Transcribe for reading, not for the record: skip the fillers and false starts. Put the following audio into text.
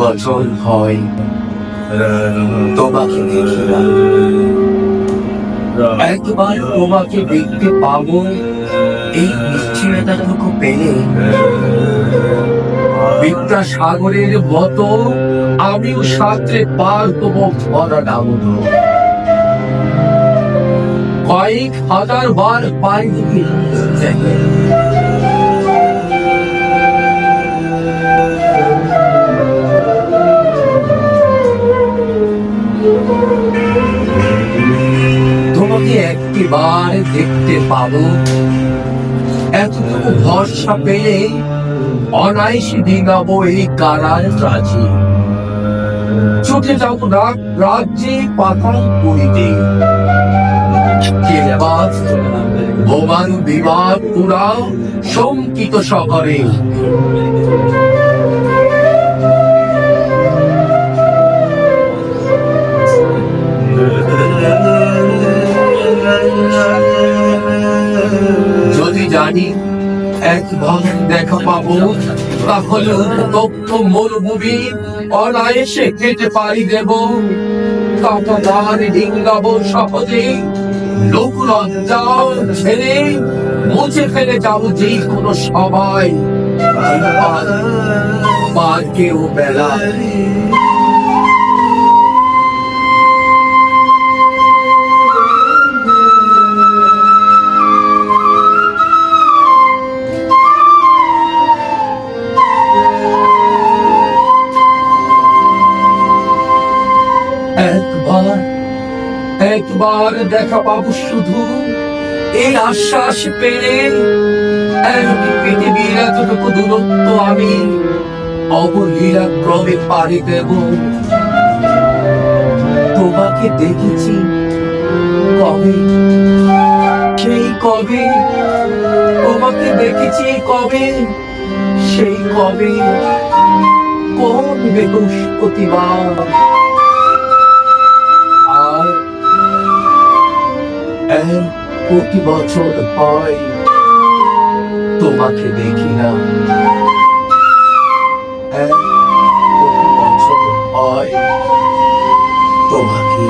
বছর হয় তোমাকে দেখি না। একবার তোমাকে দেখতে পাবো এই নিশ্চয়তাটুকু পেলে বিদ্যাসাগরের মতো আমিও সাঁতরে পার হবো ভরা দামোদর। কয়েক হাজার বার পাইনি তোমাকে একটিবার দেখতে পাবো, এতটুকু ভরসা পেলে অনায়াসে ডিঙাবো এই কারার রাজি। ছুটে যাবো রাজ্যে পাতাল পুরীতে, বোমান বিবাদ পুরা শঙ্কিত শহরে। যদি জানি একবার দেখা পাবো, তাহলে তথ্য মরুভূমি অনায়াসে কেটে পাড়ি দেব। কাঁটাদার ডিঙ্গাবো সহজে, লোক লজ্জা ছেড়ে মুছে ফেলে যাবো যে কোনো সবাই পার্কেও বেলা। একবার দেখা পাবো শুধু, এই আশ্বাস পেলে পৃথিবীর এতটুকু দূরত্ব আমি অবলীলা ক্রমে পাড়ি দেব। তোমাকে দেখেছি কবে, সেই কবে, তোমাকে দেখেছি কবে, সেই কবে, কোন বৃহস্পতিবার। প্রতি বছর হয় তোমাকে দেখি না, প্রতি বছর হয় তোমাকে